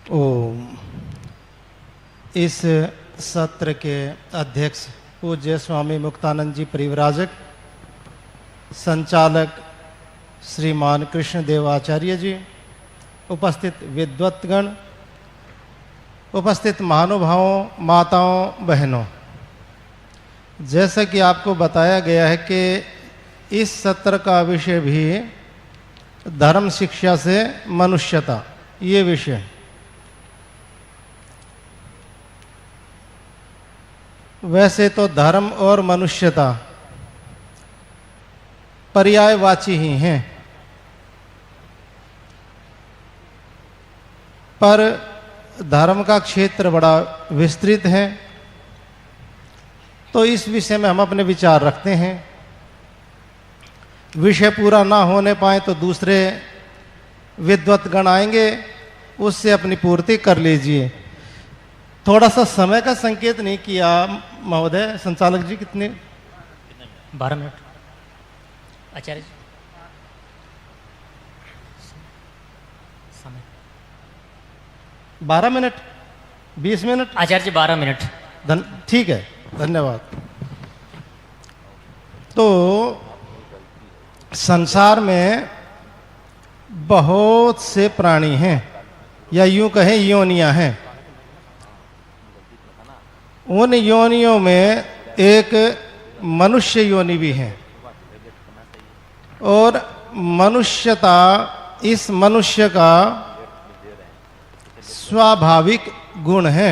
ओम। इस सत्र के अध्यक्ष पूज्य स्वामी मुक्तानंद जी परिव्राजक, संचालक श्रीमान कृष्णदेव आचार्य जी, उपस्थित विद्वत्गण, उपस्थित महानुभावों, माताओं, बहनों, जैसा कि आपको बताया गया है कि इस सत्र का विषय भी धर्म शिक्षा से मनुष्यता, ये विषय। वैसे तो धर्म और मनुष्यता पर्यायवाची ही हैं, पर धर्म का क्षेत्र बड़ा विस्तृत है, तो इस विषय में हम अपने विचार रखते हैं। विषय पूरा ना होने पाए तो दूसरे विद्वत्गण आएंगे, उससे अपनी पूर्ति कर लीजिए। थोड़ा सा समय का संकेत नहीं किया महोदय संचालक जी। कितने? 12 मिनट आचार्य जी। समय 12 मिनट, 20 मिनट आचार्य जी, 12 मिनट। ठीक है, धन्यवाद। तो संसार में बहुत से प्राणी हैं, या यूं कहें योनियां हैं। उन योनियों में एक मनुष्य योनि भी है, और मनुष्यता इस मनुष्य का स्वाभाविक गुण है,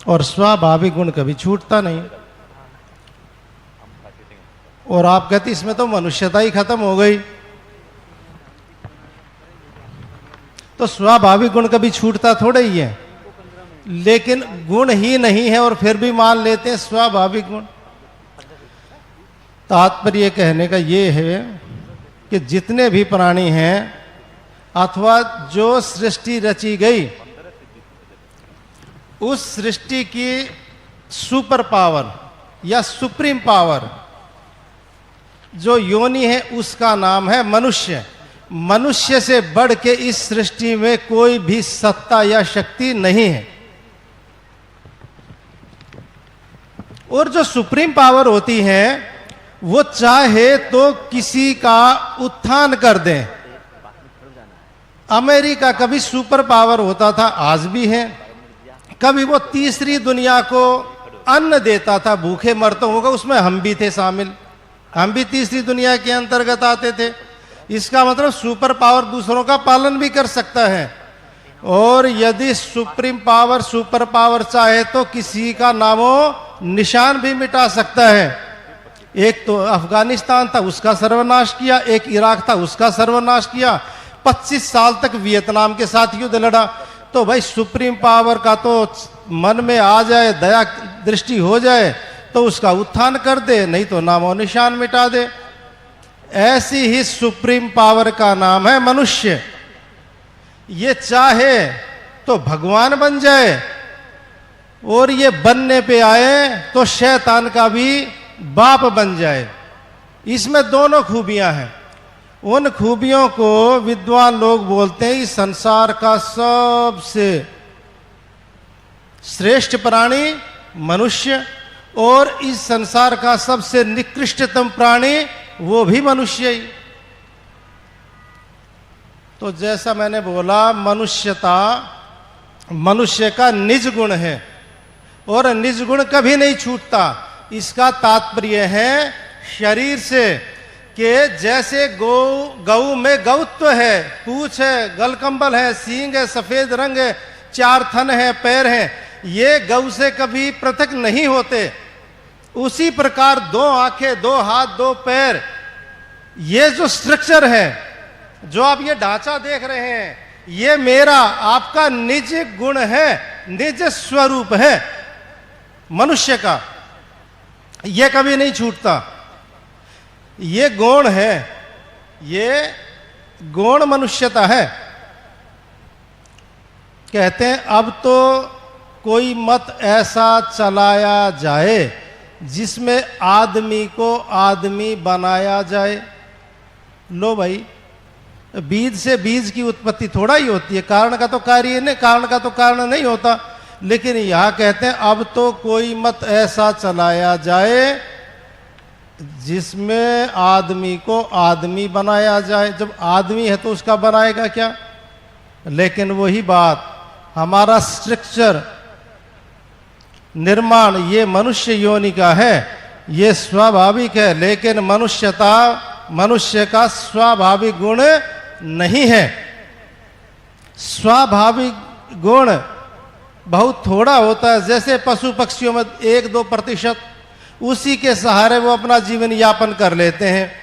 और स्वाभाविक गुण कभी छूटता नहीं। और आप कहते इसमें तो मनुष्यता ही खत्म हो गई, तो स्वाभाविक गुण कभी छूटता थोड़ा ही है। लेकिन गुण ही नहीं है और फिर भी मान लेते हैं स्वाभाविक गुण। तात्पर्य कहने का ये है कि जितने भी प्राणी हैं अथवा जो सृष्टि रची गई, उस सृष्टि की सुपर पावर या सुप्रीम पावर जो योनि है, उसका नाम है मनुष्य। मनुष्य से बढ़ के इस सृष्टि में कोई भी सत्ता या शक्ति नहीं है। और जो सुप्रीम पावर होती है, वो चाहे तो किसी का उत्थान कर दें। अमेरिका कभी सुपर पावर होता था, आज भी है। कभी वो तीसरी दुनिया को अन्न देता था, भूखे मरते होगा, उसमें हम भी थे शामिल, हम भी तीसरी दुनिया के अंतर्गत आते थे। इसका मतलब सुपर पावर दूसरों का पालन भी कर सकता है। और यदि सुप्रीम पावर, सुपर पावर चाहे तो किसी का नामो निशान भी मिटा सकता है। एक तो अफगानिस्तान था, उसका सर्वनाश किया। एक इराक था, उसका सर्वनाश किया। 25 साल तक वियतनाम के साथ युद्ध लड़ा। तो भाई सुप्रीम पावर का तो मन में आ जाए, दया दृष्टि हो जाए तो उसका उत्थान कर दे, नहीं तो नामो निशान मिटा दे। ऐसी ही सुप्रीम पावर का नाम है मनुष्य। ये चाहे तो भगवान बन जाए, और ये बनने पे आए तो शैतान का भी बाप बन जाए। इसमें दोनों खूबियां हैं। उन खूबियों को विद्वान लोग बोलते हैं इस संसार का सबसे श्रेष्ठ प्राणी मनुष्य, और इस संसार का सबसे निकृष्टतम प्राणी वो भी मनुष्य ही। तो जैसा मैंने बोला, मनुष्यता मनुष्य का निज गुण है, और निज गुण कभी नहीं छूटता। इसका तात्पर्य है शरीर से, कि जैसे गऊ में गौत्व है, पूंछ है, गलकंबल है, सींग है, सफेद रंग है, 4 थन है, पैर हैं, ये गऊ से कभी पृथक नहीं होते। उसी प्रकार 2 आंखें, 2 हाथ, 2 पैर, ये जो स्ट्रक्चर है, जो आप ये ढांचा देख रहे हैं, ये मेरा आपका निज गुण है, निज स्वरूप है मनुष्य का। ये कभी नहीं छूटता। ये गुण है, ये गुण मनुष्यता है। कहते हैं अब तो कोई मत ऐसा चलाया जाए जिसमें आदमी को आदमी बनाया जाए। लो भाई, बीज से बीज की उत्पत्ति थोड़ा ही होती है, कारण का तो कार्य नहीं, कारण का तो कारण नहीं होता। लेकिन यहां कहते हैं अब तो कोई मत ऐसा चलाया जाए जिसमें आदमी को आदमी बनाया जाए। जब आदमी है तो उसका बनाएगा क्या? लेकिन वही बात, हमारा स्ट्रक्चर निर्माण ये मनुष्य योनि का है, ये स्वाभाविक है, लेकिन मनुष्यता मनुष्य का स्वाभाविक गुण नहीं है। स्वाभाविक गुण बहुत थोड़ा होता है, जैसे पशु पक्षियों में 1-2%, उसी के सहारे वो अपना जीवन यापन कर लेते हैं।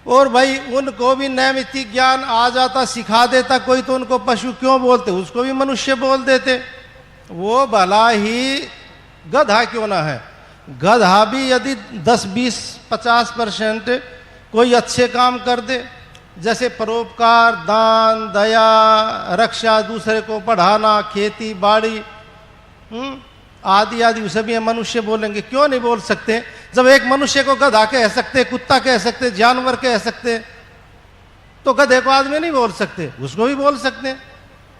और भाई उनको भी नैमित्तिक ज्ञान आ जाता, सिखा देता कोई, तो उनको पशु क्यों बोलते, उसको भी मनुष्य बोल देते। वो भला ही गधा क्यों ना है, गधा भी यदि 10-20-50% कोई अच्छे काम कर दे, जैसे परोपकार, दान, दया, रक्षा, दूसरे को पढ़ाना, खेती बाड़ी आदि आदि, उसे भी हम मनुष्य बोलेंगे। क्यों नहीं बोल सकते? जब एक मनुष्य को गधा कह सकते, कुत्ता कह सकते, जानवर कह सकते, तो गधे को आदमी नहीं बोल सकते? उसको भी बोल सकते हैं।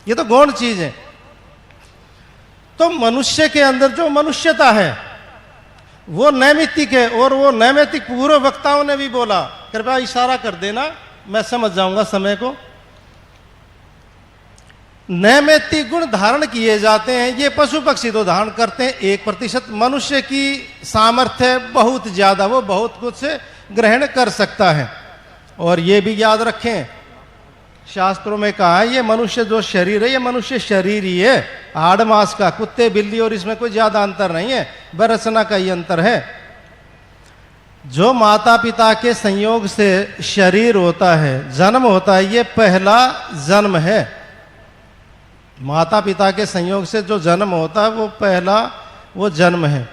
ये तो गौण चीज है। तो मनुष्य के अंदर जो मनुष्यता है वो नैमित्तिक है, और वो नैमित्तिक पूर्व वक्ताओं ने भी बोला। कृपया इशारा कर देना, मैं समझ जाऊंगा समय को। नैमित्तिक गुण धारण किए जाते हैं, ये पशु पक्षी तो धारण करते हैं 1%। मनुष्य की सामर्थ्य बहुत ज्यादा, वो बहुत कुछ ग्रहण कर सकता है। और ये भी याद रखें, शास्त्रों में कहा है ये मनुष्य जो शरीर है, ये मनुष्य शरीर ही है, हाड़ मांस का, कुत्ते बिल्ली और इसमें कोई ज्यादा अंतर नहीं है, बरसना का ही अंतर है। जो माता पिता के संयोग से शरीर होता है, जन्म होता है, ये पहला जन्म है। माता पिता के संयोग से जो जन्म होता है वो पहला वो जन्म है।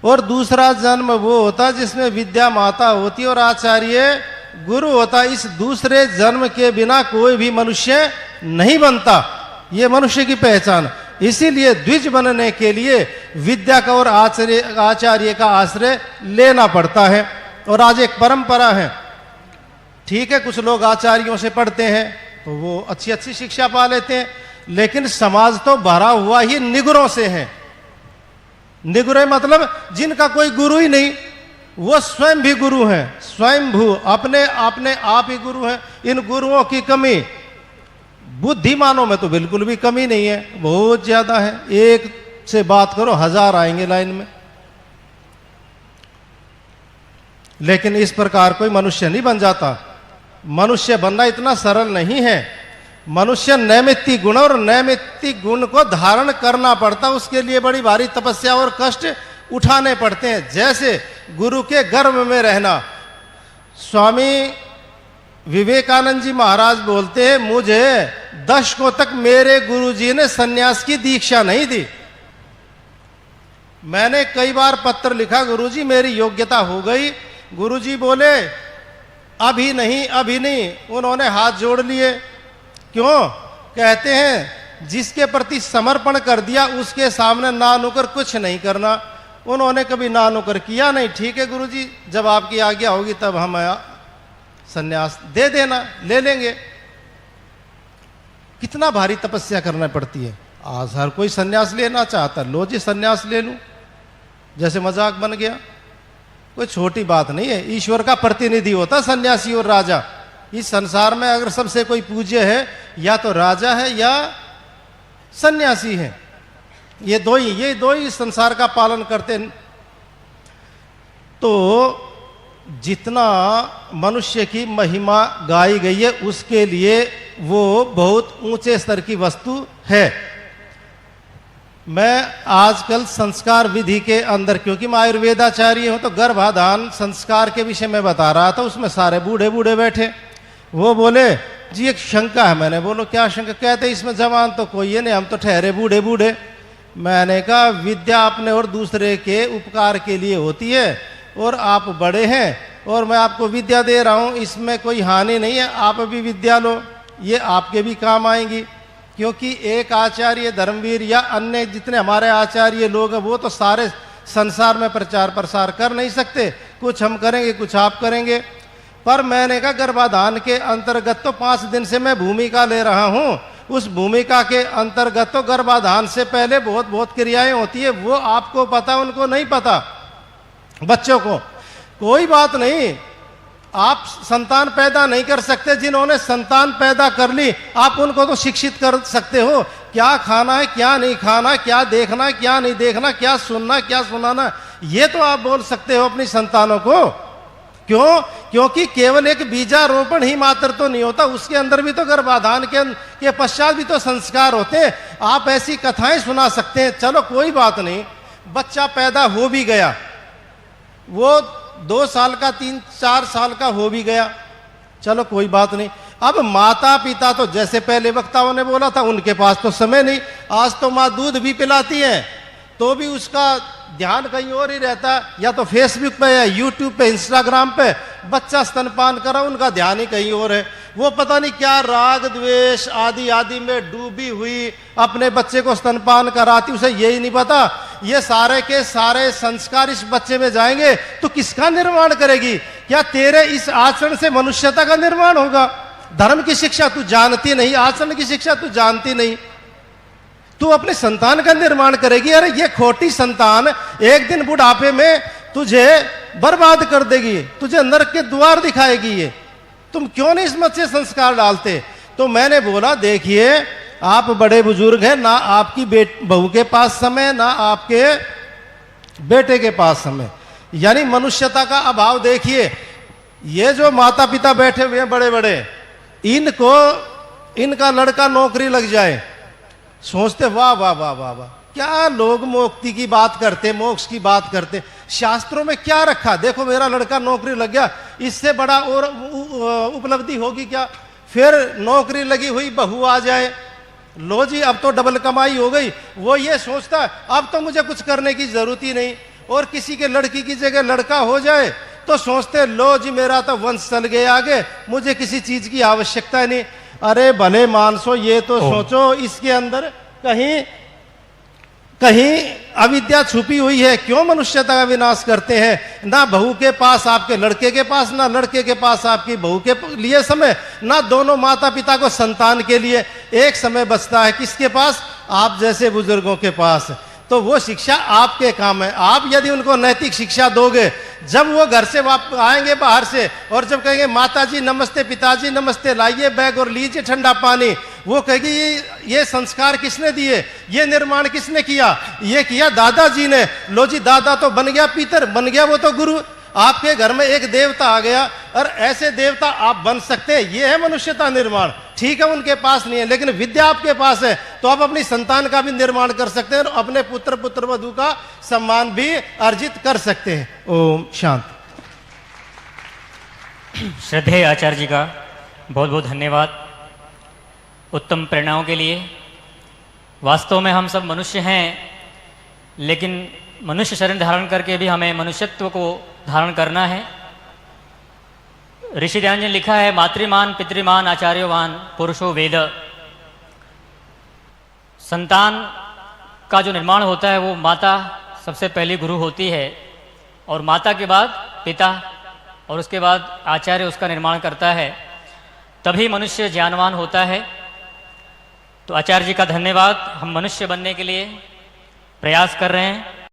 और दूसरा जन्म वो होता है जिसमें विद्या माता होती है और आचार्य गुरु होता है। इस दूसरे जन्म के बिना कोई भी मनुष्य नहीं बनता, ये मनुष्य की पहचान। इसीलिए द्विज बनने के लिए विद्या का और आचार्य का आश्रय लेना पड़ता है। और आज एक परंपरा है, ठीक है, कुछ लोग आचार्यों से पढ़ते हैं तो वो अच्छी अच्छी शिक्षा पा लेते हैं, लेकिन समाज तो भरा हुआ ही निगुरों से है। निगुरे मतलब जिनका कोई गुरु ही नहीं, वो स्वयं भी गुरु हैं, स्वयंभू अपने आप ही गुरु हैं। इन गुरुओं की कमी बुद्धिमानों में तो बिल्कुल भी कमी नहीं है, बहुत ज्यादा है। एक से बात करो 1000 आएंगे लाइन में। लेकिन इस प्रकार कोई मनुष्य नहीं बन जाता। मनुष्य बनना इतना सरल नहीं है। मनुष्य नैमित्तिक गुण और नैमित्तिक गुण को धारण करना पड़ता, उसके लिए बड़ी भारी तपस्या और कष्ट उठाने पड़ते हैं। जैसे गुरु के गर्भ में रहना। स्वामी विवेकानंद जी महाराज बोलते हैं, मुझे दशकों तक मेरे गुरुजी ने सन्यास की दीक्षा नहीं दी। मैंने कई बार पत्र लिखा, गुरुजी मेरी योग्यता हो गई। गुरुजी बोले अभी नहीं, अभी नहीं। उन्होंने हाथ जोड़ लिए। क्यों? कहते हैं जिसके प्रति समर्पण कर दिया उसके सामने ना नुकर कुछ नहीं करना। उन्होंने कभी ना नुकर किया नहीं। ठीक है गुरुजी, जब आपकी आज्ञा होगी तब हम सन्यास दे देना, ले लेंगे। कितना भारी तपस्या करना पड़ती है। आज हर कोई सन्यास लेना चाहता, लो जी सन्यास ले लूं, जैसे मजाक बन गया। कोई छोटी बात नहीं है। ईश्वर का प्रतिनिधि होता सन्यासी और राजा। इस संसार में अगर सबसे कोई पूज्य है, या तो राजा है या सन्यासी है। ये दो ही संसार का पालन करते हैं। तो जितना मनुष्य की महिमा गाई गई है उसके लिए वो बहुत ऊंचे स्तर की वस्तु है। मैं आजकल संस्कार विधि के अंदर, क्योंकि मैं आयुर्वेदाचार्य हूं, तो गर्भाधान संस्कार के विषय में बता रहा था। उसमें सारे बूढ़े बूढ़े बैठे। वो बोले जी एक शंका है। मैंने बोलो क्या शंका? कहते इसमें जवान तो कोई है नहीं, हम तो ठहरे बूढ़े बूढ़े। मैंने कहा विद्या अपने और दूसरे के उपकार के लिए होती है, और आप बड़े हैं और मैं आपको विद्या दे रहा हूं, इसमें कोई हानि नहीं है। आप भी विद्या लो, ये आपके भी काम आएंगी। क्योंकि एक आचार्य धर्मवीर या अन्य जितने हमारे आचार्य लोग हैं वो तो सारे संसार में प्रचार प्रसार कर नहीं सकते। कुछ हम करेंगे, कुछ आप करेंगे। पर मैंने कहा गर्भाधान के अंतर्गत तो 5 दिन से मैं भूमिका ले रहा हूं, उस भूमिका के अंतर्गत तो गर्भाधान से पहले बहुत बहुत क्रियाएं होती है, वो आपको पता, उनको नहीं पता, बच्चों को। कोई बात नहीं, आप संतान पैदा नहीं कर सकते, जिन्होंने संतान पैदा कर ली आप उनको तो शिक्षित कर सकते हो, क्या खाना है क्या नहीं खाना, क्या देखना है क्या नहीं देखना, क्या सुनना क्या सुनाना, ये तो आप बोल सकते हो अपनी संतानों को। क्यों? क्योंकि केवल एक बीजारोपण ही मात्र तो नहीं होता, उसके अंदर भी तो गर्भाधान के पश्चात भी तो संस्कार होते हैं। आप ऐसी कथाएं सुना सकते हैं, चलो कोई बात नहीं, बच्चा पैदा हो भी गया, वो 2 साल का 3-4 साल का हो भी गया, चलो कोई बात नहीं। अब माता पिता तो जैसे पहले वक्ताओं ने बोला था, उनके पास तो समय नहीं। आज तो माँ दूध भी पिलाती है तो भी उसका ध्यान कहीं और ही रहता, या तो फेसबुक पे या यूट्यूब पे इंस्टाग्राम पे बच्चा स्तनपान करा, उनका ध्यान ही कहीं और है। वो पता नहीं क्या राग द्वेष आदि आदि में डूबी हुई अपने बच्चे को स्तनपान कराती, उसे यही नहीं पता ये सारे के सारे संस्कार इस बच्चे में जाएंगे तो किसका निर्माण करेगी? क्या तेरे इस आचरण से मनुष्यता का निर्माण होगा? धर्म की शिक्षा तू जानती नहीं, आचरण की शिक्षा तू जानती नहीं, तू अपने संतान का निर्माण करेगी। अरे ये खोटी संतान एक दिन बुढ़ापे में तुझे बर्बाद कर देगी, तुझे नरक के द्वार दिखाएगी। ये तुम क्यों नहीं इसमें अच्छे संस्कार डालते? तो मैंने बोला देखिए आप बड़े बुजुर्ग हैं, ना आपकी बहू के पास समय, ना आपके बेटे के पास समय, यानी मनुष्यता का अभाव। देखिए ये जो माता पिता बैठे हुए हैं बड़े बड़े, इनको इनका लड़का नौकरी लग जाए, सोचते वाह वाह वाह वाह वाह, क्या लोग मुक्ति की बात करते, मोक्ष की बात करते, शास्त्रों में क्या रखा? देखो मेरा लड़का नौकरी लग गया, इससे बड़ा और उपलब्धि होगी क्या? फिर नौकरी लगी हुई बहू आ जाए, लो जी अब तो डबल कमाई हो गई, वो ये सोचता अब तो मुझे कुछ करने की जरूरत ही नहीं। और किसी के लड़की की जगह लड़का हो जाए तो सोचते लो जी मेरा तो वंश चल गया आगे, मुझे किसी चीज की आवश्यकता नहीं। अरे भले मानसो, ये तो सोचो इसके अंदर कहीं कहीं अविद्या छुपी हुई है। क्यों मनुष्यता का विनाश करते हैं? ना बहू के पास आपके लड़के के पास, ना लड़के के पास आपकी बहू के लिए समय, ना दोनों माता पिता को संतान के लिए एक समय बचता है। किसके पास? आप जैसे बुजुर्गों के पास। तो वो शिक्षा आपके काम है। आप यदि उनको नैतिक शिक्षा दोगे, जब वो घर से वापस आएंगे बाहर से और जब कहेंगे माता जी नमस्ते, पिताजी नमस्ते, लाइए बैग और लीजिए ठंडा पानी, वो कहेगी ये संस्कार किसने दिए, ये निर्माण किसने किया? ये किया दादाजी ने। लो जी दादा तो बन गया पीतर, बन गया वो तो गुरु। आपके घर में एक देवता आ गया और ऐसे देवता आप बन सकते हैं, ये है मनुष्यता निर्माण। ठीक है उनके पास नहीं है, लेकिन विद्या आपके पास है, तो आप अपनी संतान का भी निर्माण कर सकते हैं और अपने पुत्र पुत्रवधू का सम्मान भी अर्जित कर सकते हैं। ओम शांति। श्रद्धेय आचार्य जी का बहुत बहुत धन्यवाद उत्तम प्रेरणाओं के लिए। वास्तव में हम सब मनुष्य हैं, लेकिन मनुष्य शरीर धारण करके भी हमें मनुष्यत्व को धारण करना है। ऋषि ध्यान जी ने लिखा है, मातृमान पितृमान आचार्यवान पुरुषो वेद। संतान का जो निर्माण होता है वो माता सबसे पहली गुरु होती है, और माता के बाद पिता, और उसके बाद आचार्य उसका निर्माण करता है, तभी मनुष्य ज्ञानवान होता है। तो आचार्य जी का धन्यवाद। हम मनुष्य बनने के लिए प्रयास कर रहे हैं।